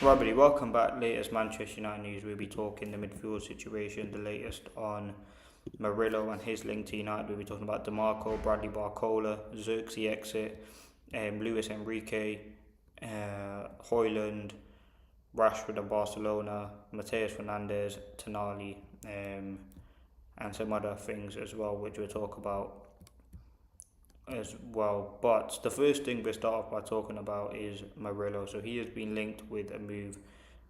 Robert, welcome back. Latest Manchester United news. We'll be talking the midfield situation, the latest on Murillo and his link to United. We'll be talking about DeMarco, Bradley Barcola, Xerxes exit, Luis Enrique, Hoyland, Rashford and Barcelona, Mateus Fernandes, Tonali, and some other things as well, which we'll talk about as well. But the first thing we start off by talking about is Murillo. So he has been linked with a move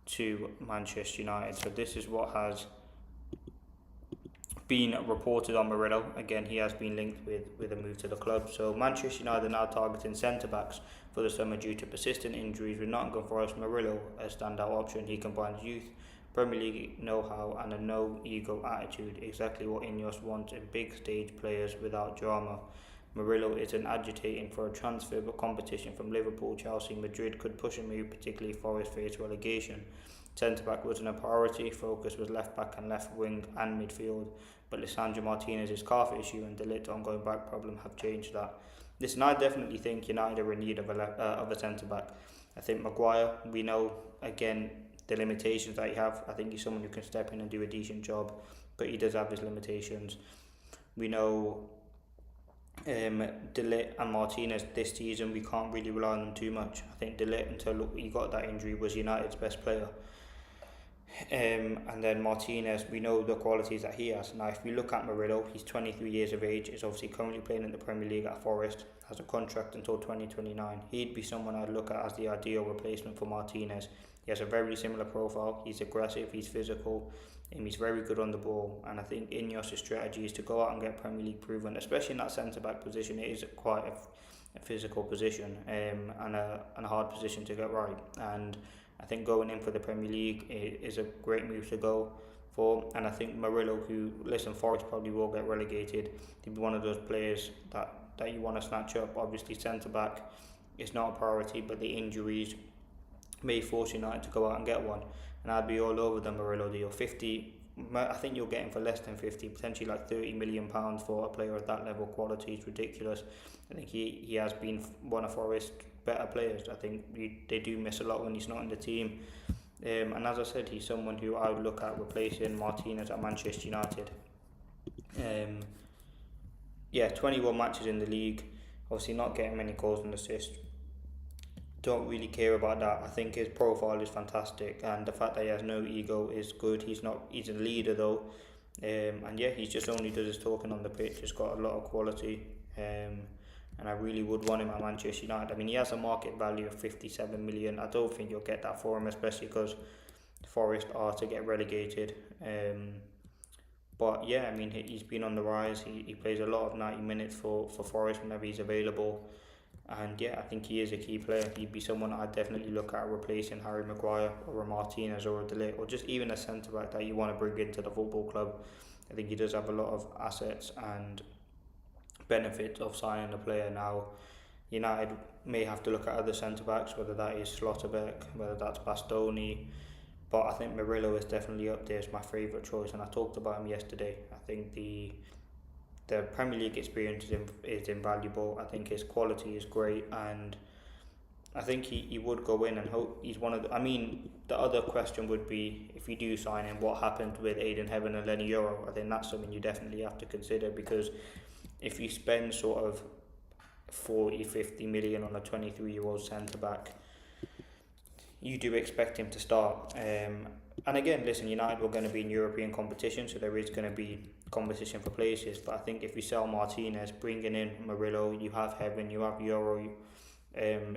to Manchester United. So this is what has been reported on Murillo. Again, he has been linked with a move to the club. So Manchester United are now targeting centre-backs for the summer due to persistent injuries. With Nottingham Forest, Murillo a standout option. He combines youth, Premier League know-how and a no-ego attitude, exactly what Ineos wants in big stage players without drama. Murillo isn't agitating for a transfer, but competition from Liverpool, Chelsea, Madrid could push a move, particularly if Forest face relegation. Centre-back wasn't a priority, focus was left-back and left wing and midfield, but Lisandro Martinez's calf issue and De Ligt's ongoing back problem have changed that. Listen, I definitely think United are in need of a centre-back. I think Maguire, we know, again, the limitations that he have. I think he's someone who can step in and do a decent job, but he does have his limitations. We know De Ligt and Martinez this season, we can't really rely on them too much. I think De Ligt, until he got that injury, was United's best player. And then Martinez, we know the qualities that he has. Now, if we look at Murillo, he's 23 years of age, is obviously currently playing in the Premier League at Forest, has a contract until 2029. He'd be someone I'd look at as the ideal replacement for Martinez. He has a very similar profile, he's aggressive, he's physical, and he's very good on the ball. And I think Ineos' strategy is to go out and get Premier League proven, especially in that centre-back position. It is quite a physical position and a hard position to get right. And I think going in for the Premier League is a great move to go for. And I think Murillo, who, listen, Forest probably will get relegated, he'll be one of those players that you want to snatch up. Obviously, centre-back is not a priority, but the injuries may force United to go out and get one. And I'd be all over the Murillo deal. 50, I think you'll get him for less than 50, potentially like £30 million for a player of that level. Quality is ridiculous. I think he has been one of Forest's better players. I think they do miss a lot when he's not in the team. And as I said, he's someone who I would look at replacing Martinez at Manchester United. 21 matches in the league, obviously not getting many goals and assists. Don't really care about that. I think his profile is fantastic, and the fact that he has no ego is good. He's a leader though, and yeah, he just only does his talking on the pitch. He's got a lot of quality, and I really would want him at Manchester United. I mean, he has a market value of 57 million. I don't think you'll get that for him, especially because Forest are to get relegated. But yeah, I mean, he's been on the rise. He plays a lot of 90 minutes for Forest whenever he's available. And yeah, I think he is a key player. He'd be someone I'd definitely look at replacing Harry Maguire or a Martinez or a De Ligt, or just even a centre-back that you want to bring into the football club. I think he does have a lot of assets and benefits of signing a player now. United may have to look at other centre-backs, whether that is Schlotterbeck, whether that's Bastoni, but I think Murillo is definitely up there as my favourite choice, and I talked about him yesterday. I think the Premier League experience is invaluable. I think his quality is great, and I think he would go in and hope he's one of the... I mean, the other question would be, if you do sign him, what happened with Aiden Heaven and Lenny Euro? I think that's something you definitely have to consider, because if you spend sort of 40-50 million on a 23-year-old centre-back, you do expect him to start. And again, listen, United were going to be in European competition, so there is going to be competition for places. But I think if you sell Martinez, bringing in Murillo, you have Heaven, you have Euro,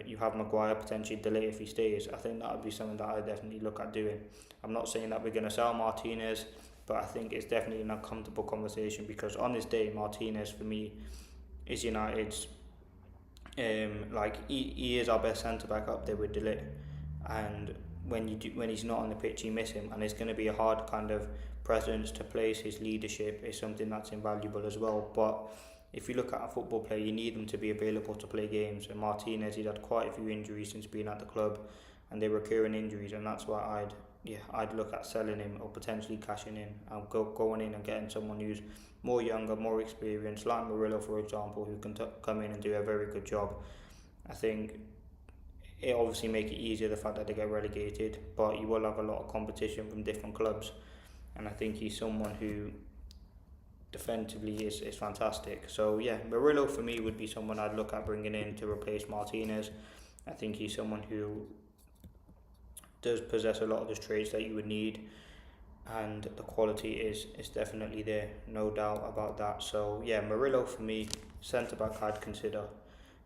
you have Maguire, potentially De Ligt if he stays. I think that would be something that I definitely look at doing. I'm not saying that we're going to sell Martinez, but I think it's definitely an uncomfortable conversation, because on this day, Martinez for me is United's. He is our best centre back up there with De Ligt, and when he's not on the pitch, you miss him, and it's going to be a hard kind of presence to place. His leadership is something that's invaluable as well. But if you look at a football player, you need them to be available to play games. And Martinez, he's had quite a few injuries since being at the club, and they're recurring injuries, and that's why I'd look at selling him or potentially cashing in and going in and getting someone who's more younger, more experienced, like Murillo, for example, who can come in and do a very good job. I think it obviously make it easier the fact that they get relegated, but you will have a lot of competition from different clubs, and I think he's someone who defensively is fantastic. So yeah, Murillo for me would be someone I'd look at bringing in to replace Martinez. I think he's someone who does possess a lot of the traits that you would need, and the quality is definitely there, no doubt about that. So yeah, Murillo for me, centre back I'd consider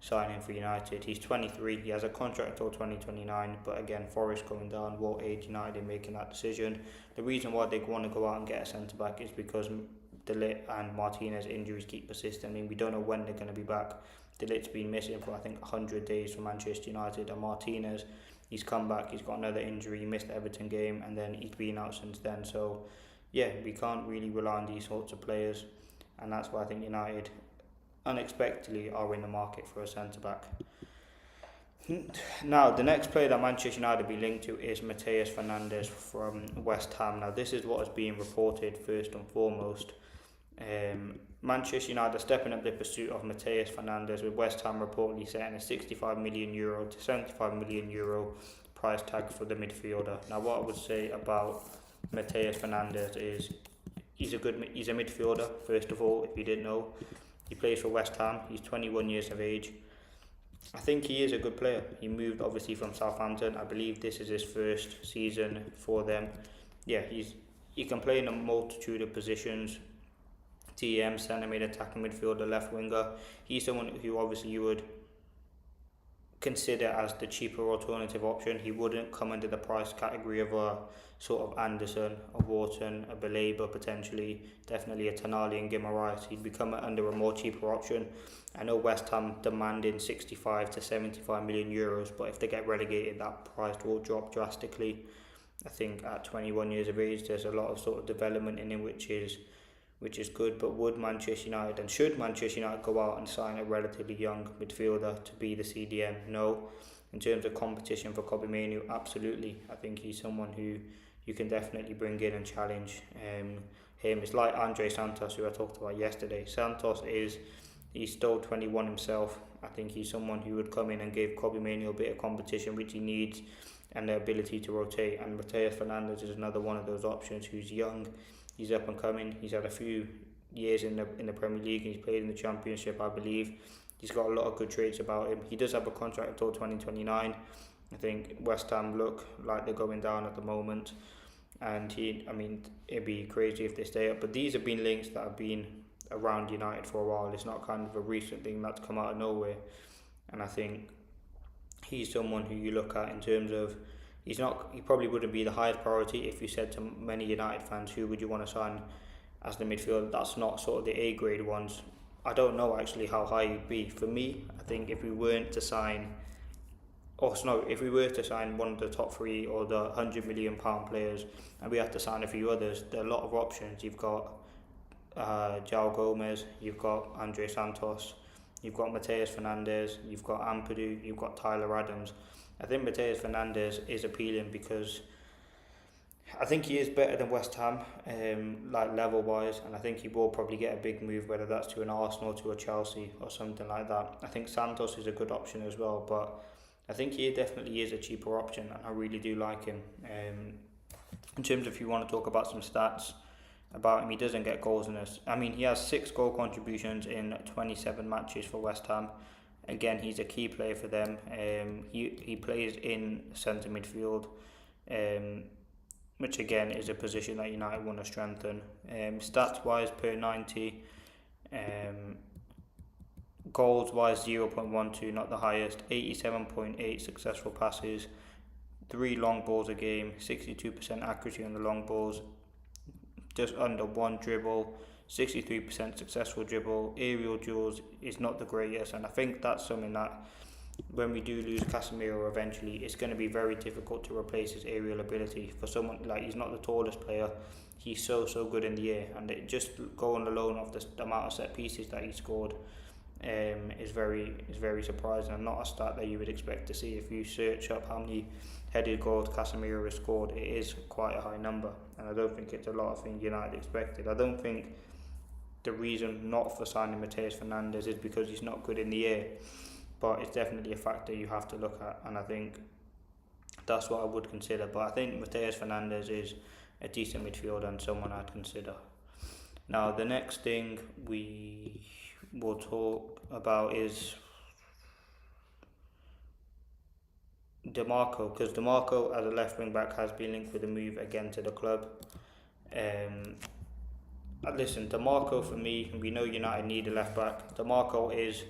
signing for United. He's 23, he has a contract until 2029, but again, Forest going down will aid United in making that decision. The reason why they want to go out and get a centre back is because De Ligt and Martinez injuries keep persisting. I mean, we don't know when they're going to be back. De Ligt's been missing for I think 100 days from Manchester United, and Martinez, he's come back, he's got another injury, he missed the Everton game, and then he's been out since then. So yeah, we can't really rely on these sorts of players, and that's why I think United unexpectedly are in the market for a centre back. Now, the next player that Manchester United will be linked to is Matheus Fernandes from West Ham. Now, this is what is being reported first and foremost. Manchester United are stepping up the pursuit of Matheus Fernandes, with West Ham reportedly setting a €65 million to €75 million price tag for the midfielder. Now, what I would say about Matheus Fernandes is he's a midfielder, first of all, if you didn't know. He plays for West Ham, he's 21 years of age. I think he is a good player. He moved obviously from Southampton. I believe this is his first season for them. Yeah, he can play in a multitude of positions. TM, centre mid, attacking midfielder, left winger. He's someone who obviously you would consider as the cheaper alternative option. He wouldn't come under the price category of a sort of Anderson, a Wharton, a Baleba potentially, definitely a Tonali and Guimaraes. He'd become under a more cheaper option. I know West Ham demanding 65 to 75 million euros, but if they get relegated, that price will drop drastically. I think at 21 years of age, there's a lot of sort of development in him, which is good. But would Manchester United and should Manchester United go out and sign a relatively young midfielder to be the CDM? No. In terms of competition for Kobbie Mainoo, absolutely. I think he's someone who you can definitely bring in and challenge him. It's like Andre Santos, who I talked about yesterday. He's still 21 himself. I think he's someone who would come in and give Kobbie Mainoo a bit of competition, which he needs, and the ability to rotate. And Matheus Fernandes is another one of those options who's young. He's up and coming. He's had a few years in the Premier League. He's played in the Championship, I believe. He's got a lot of good traits about him. He does have a contract until 2029. I think West Ham look like they're going down at the moment, and it'd be crazy if they stay up. But these have been links that have been around United for a while. It's not kind of a recent thing that's come out of nowhere. And I think he's someone who you look at in terms of he probably wouldn't be the highest priority if you said to many United fans, who would you want to sign as the midfielder? That's not sort of the A grade ones. I don't know actually how high he'd be. For me, I think if we were to sign one of the top three or the £100 million players, and we have to sign a few others, there are a lot of options. You've got João Gomez, you've got Andre Santos, you've got Matheus Fernandes, you've got Ampadu, you've got Tyler Adams. I think Matheus Fernandes is appealing because I think he is better than West Ham, like level wise, and I think he will probably get a big move, whether that's to an Arsenal, to a Chelsea, or something like that. I think Santos is a good option as well, but I think he definitely is a cheaper option, and I really do like him. In terms of if you want to talk about some stats about him, he doesn't get goals in this. I mean, he has 6 goal contributions in 27 matches for West Ham. Again, he's a key player for them. He plays in centre midfield, which again is a position that United want to strengthen. Stats wise, per 90, goals wise 0.12, not the highest. 87.8 successful passes, 3 long balls a game, 62% accuracy on the long balls, just under 1 dribble, 63% successful dribble. Aerial duels is not the greatest, and I think that's something that when we do lose Casemiro eventually, it's going to be very difficult to replace his aerial ability. For someone like, he's not the tallest player, he's so good in the air, and it just going alone off the amount of set pieces that he scored is very surprising, and not a stat that you would expect to see. If you search up how many headed goals Casemiro has scored, it is quite a high number, and I don't think it's a lot of things United expected. I don't think the reason not for signing Matheus Fernandes is because he's not good in the air. but it's definitely a factor you have to look at, and I think that's what I would consider. But I think Mateus Fernandes is a decent midfielder and someone I'd consider. Now, the next thing we will talk about is DeMarco, because DeMarco as a left wing back has been linked with a move again to the club. Listen, DeMarco for me, we know United need a left back. DeMarco is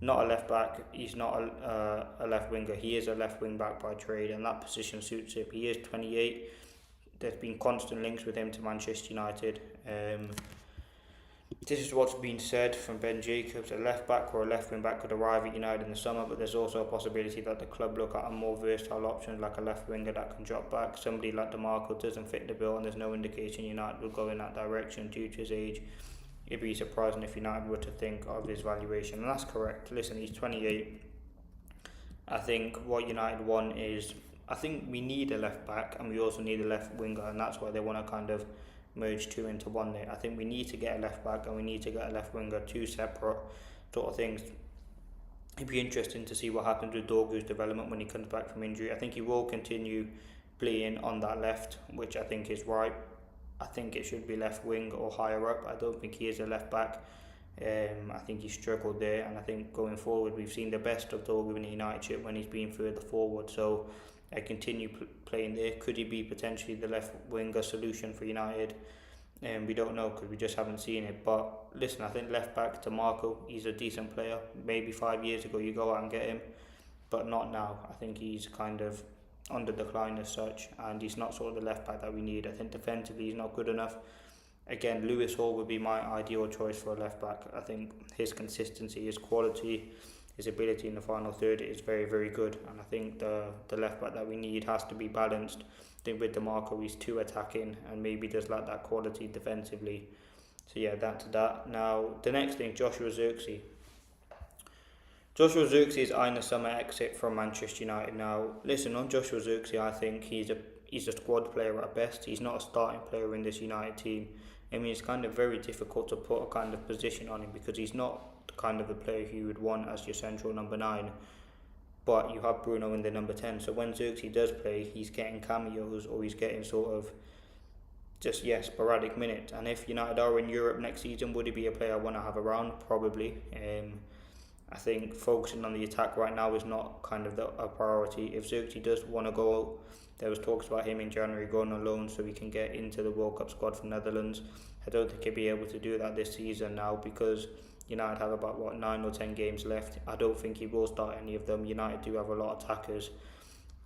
not a left back, he's not a left winger, he is a left wing back by trade, and that position suits him. He is 28, there's been constant links with him to Manchester United. This is what's been said from Ben Jacobs: a left back or a left wing back could arrive at United in the summer, but there's also a possibility that the club look at a more versatile option like a left winger that can drop back. Somebody like DeMarco doesn't fit the bill, and there's no indication United will go in that direction due to his age. It'd be surprising if United were to think of his valuation, and that's correct. Listen, he's 28. I think what United want is, I think we need a left back and we also need a left winger, and that's why they want to kind of merge two into one there. I think we need to get a left back and we need to get a left winger, two separate sort of things. It'd be interesting to see what happens with Dorgu's development when he comes back from injury. I think he will continue playing on that left, which I think is right. I think it should be left wing or higher up. I don't think he is a left back. I think he struggled there, and I think going forward we've seen the best of Dorgu in the United shirt when he's been further forward. So I continue playing there. Could he be potentially the left winger solution for United? We don't know because we just haven't seen it. But listen, I think left back DeMarco, he's a decent player. Maybe 5 years ago you go out and get him, but not now. I think he's kind of on the decline as such, and he's not sort of the left back that we need. I think defensively he's not good enough. Again, Lewis Hall would be my ideal choice for a left back. I think his consistency, his quality, his ability in the final third is very, very good, and I think the left back that we need has to be balanced. I think with DeMarco he's too attacking and maybe does lack that quality defensively. So yeah, that's that. Now the next thing, Joshua Zirkzee. Joshua Zirkzee is eyeing a summer exit from Manchester United. Now listen, on Joshua Zirkzee, I think he's a squad player at best. He's not a starting player in this United team. I mean, it's kind of very difficult to put a kind of position on him because he's not the kind of a player who you would want as your central number 9. But you have Bruno in the number 10. So when Zirkzee does play, he's getting cameos or he's getting sort of just, sporadic minutes. And if United are in Europe next season, would he be a player I want to have around? Probably. I think focusing on the attack right now is not kind of a priority. If Zirkzee does want to go, there was talks about him in January going on loan so he can get into the World Cup squad for Netherlands. I don't think he'll be able to do that this season now because United have about 9 or 10 games left. I don't think he will start any of them. United do have a lot of attackers.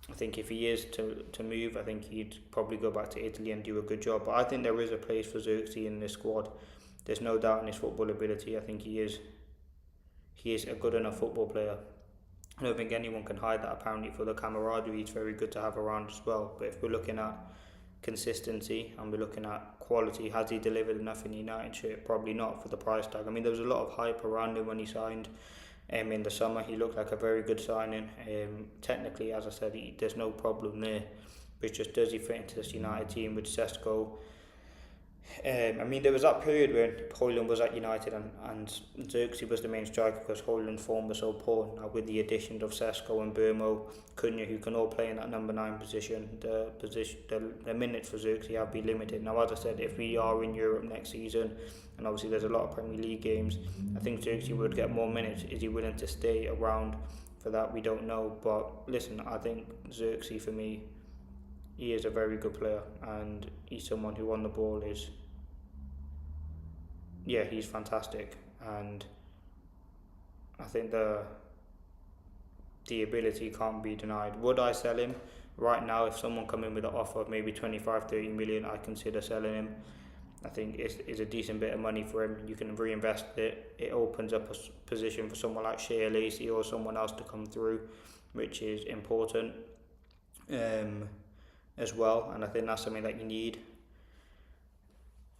I think if he is to move, I think he'd probably go back to Italy and do a good job. But I think there is a place for Zirkzee in this squad. There's no doubt in his football ability. I think he is a good enough football player. I don't think anyone can hide that. Apparently for the camaraderie, it's very good to have around as well. But if we're looking at consistency and we're looking at quality, has he delivered enough in the United shirt? Probably not for the price tag. I mean, there was a lot of hype around him when he signed in the summer. He looked like a very good signing. Technically, as I said, there's no problem there. But just does he fit into this United team with Sesko? I mean, there was that period when Højlund was at United and Zirkzee was the main striker because Højlund's form was so poor. Now with the addition of Sesko and Burmo, Cunha, who can all play in that number 9 position, the minutes for Zirkzee have been limited. Now as I said, if we are in Europe next season, and obviously there's a lot of Premier League games, I think Zirkzee would get more minutes. Is he willing to stay around for that? We don't know. But listen, I think Zirkzee for me, he is a very good player and he's someone who on the ball is, he's fantastic, and I think the ability can't be denied. Would I sell him? Right now, if someone come in with an offer of maybe 25-30 million, I consider selling him. I think it's a decent bit of money for him. You can reinvest it. It opens up a position for someone like Shea Lacey or someone else to come through, which is important as well, and I think that's something that you need.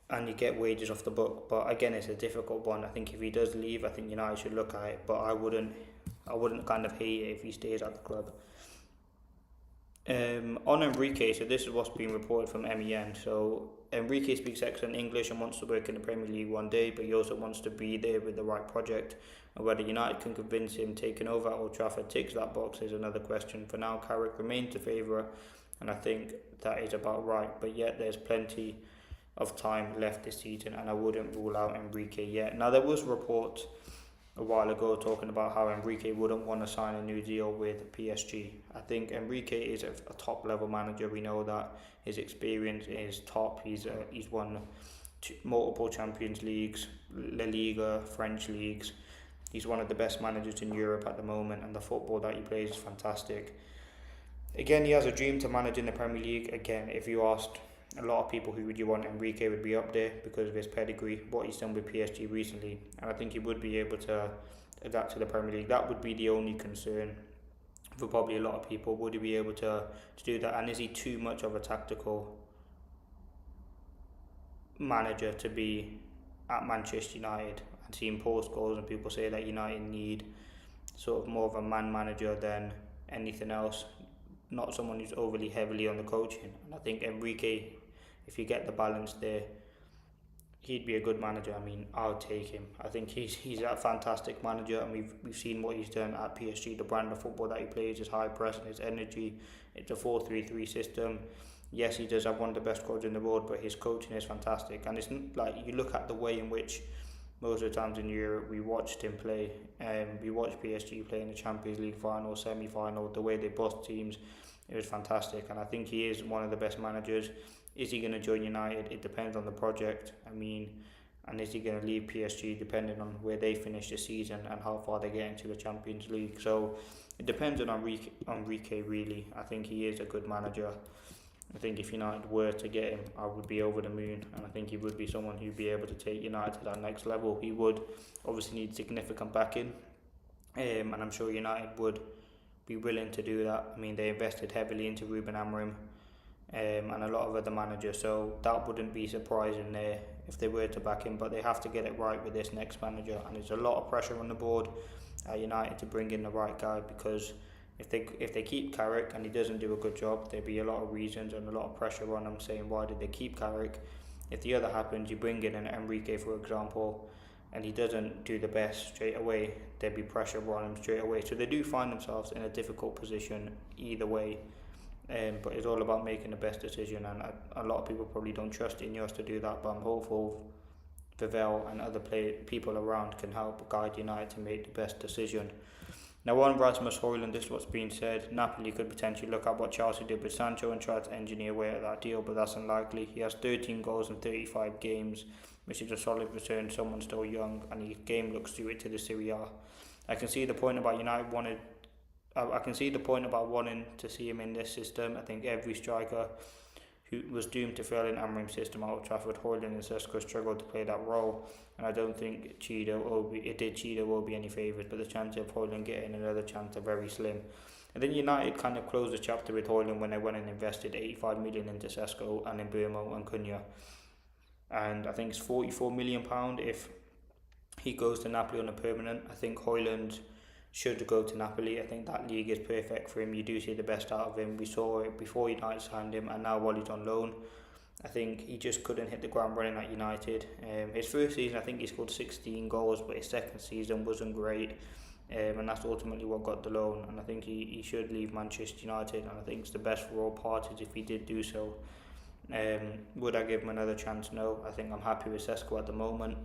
And you get wages off the book, but again, it's a difficult one. I think if he does leave, I think United should look at it, but I wouldn't kind of hate it if he stays at the club. On Enrique, so this is what's been reported from MEN. So Enrique speaks excellent English and wants to work in the Premier League one day, but he also wants to be there with the right project. And whether United can convince him taking over at Old Trafford ticks that box is another question. For now, Carrick remains the favourite, and I think that is about right. But yet, there's plenty of time left this season, and I wouldn't rule out Enrique yet. Now, there was reports a while ago talking about how Enrique wouldn't want to sign a new deal with PSG. I think Enrique is a top level manager. We know that his experience is top. He's won multiple Champions Leagues, La Liga, French leagues. He's one of the best managers in Europe at the moment, and the football that he plays is fantastic. Again, he has a dream to manage in the Premier League. Again, if you asked a lot of people who would you want, Enrique would be up there because of his pedigree, what he's done with PSG recently, and I think he would be able to adapt to the Premier League. That would be the only concern for probably a lot of people. Would he be able to do that, and is he too much of a tactical manager to be at Manchester United? And seeing post goals, and people say that United need sort of more of a man manager than anything else, not someone who's overly heavily on the coaching. And I think Enrique, if you get the balance there, he'd be a good manager. I mean, I'll take him. I think he's a fantastic manager, and we've seen what he's done at PSG. The brand of football that he plays, his high press and his energy. It's a 4-3-3 system. Yes, he does have one of the best squads in the world, but his coaching is fantastic. And it's like, you look at the way in which most of the times in Europe we watched him play, we watched PSG play in the Champions League final, semi-final, the way they bust teams, it was fantastic. And I think he is one of the best managers. Is he going to join United? It depends on the project. I mean, and is he going to leave PSG depending on where they finish the season and how far they get into the Champions League? So it depends on Enrique really. I think he is a good manager. I think if United were to get him, I would be over the moon, and I think he would be someone who'd be able to take United to that next level. He would obviously need significant backing, and I'm sure United would be willing to do that. I mean, they invested heavily into Ruben Amorim, and a lot of other managers, so that wouldn't be surprising there if they were to back him. But they have to get it right with this next manager, and there's a lot of pressure on the board at United to bring in the right guy, because if they keep Carrick and he doesn't do a good job, there'd be a lot of reasons and a lot of pressure on them saying, why did they keep Carrick? If the other happens, you bring in an Enrique, for example, and he doesn't do the best straight away, there'd be pressure on him straight away. So they do find themselves in a difficult position either way. But it's all about making the best decision, and a lot of people probably don't trust Ineos to do that, but I'm hopeful Vivell and other people around can help guide United to make the best decision. Now, on Rasmus Højlund, this is what's being said. Napoli could potentially look at what Chelsea did with Sancho and try to engineer away at that deal, but that's unlikely. He has 13 goals in 35 games, which is a solid return. Someone still young, and his game looks suited to the Serie A. I can see the point about wanting to see him in this system. I think every striker who was doomed to fail in Amorim's system at Old Trafford, Højlund and Sesko struggled to play that role, and I don't think Chido will be any favourites, but the chance of Højlund getting another chance are very slim. And then United kind of closed the chapter with Højlund when they went and invested 85 million into Sesko and in Burmo and Cunha, and I think it's £44 million if he goes to Napoli on a permanent. I think Højlund should go to Napoli. I think that league is perfect for him. You do see the best out of him. We saw it before United signed him, and now while he's on loan, I think he just couldn't hit the ground running at United. His first season, I think he scored 16 goals, but his second season wasn't great, and that's ultimately what got the loan. And I think he should leave Manchester United, and I think it's the best for all parties if he did do so. Would I give him another chance? No. I think I'm happy with Sesko at the moment.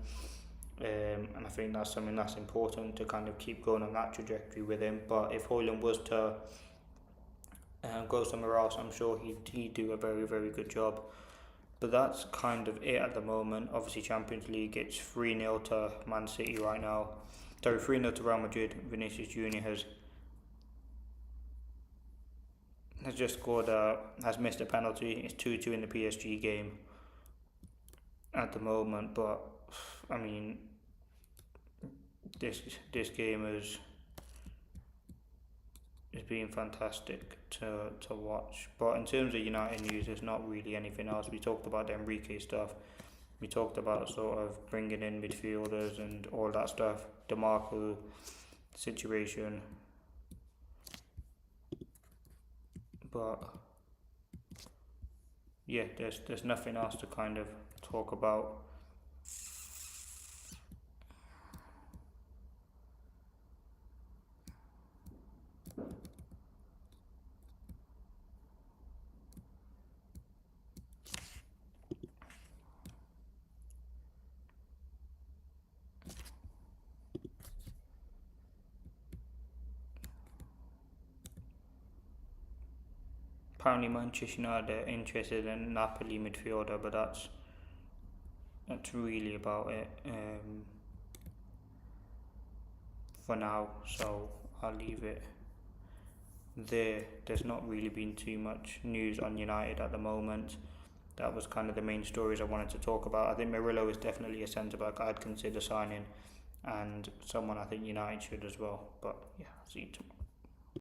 And I think that's something that's important to kind of keep going on that trajectory with him. But if Højlund was to go somewhere else, I'm sure he'd do a very, very good job. But that's kind of it at the moment. Obviously, Champions League, it's 3-0 to Man City right now. Sorry, 3-0 to Real Madrid. Vinicius Jr. has just scored, has missed a penalty. It's 2-2 in the PSG game at the moment. But I mean, this game has been fantastic to watch. But in terms of United news, there's not really anything else. We talked about the Enrique stuff. We talked about sort of bringing in midfielders and all that stuff. DeMarco situation. But yeah, there's nothing else to kind of talk about. Apparently Manchester United are interested in Napoli midfielder, but that's really about it for now. So I'll leave it there. There's not really been too much news on United at the moment. That was kind of the main stories I wanted to talk about. I think Murillo is definitely a centre back I'd consider signing, and someone I think United should as well. But yeah, I'll see you tomorrow.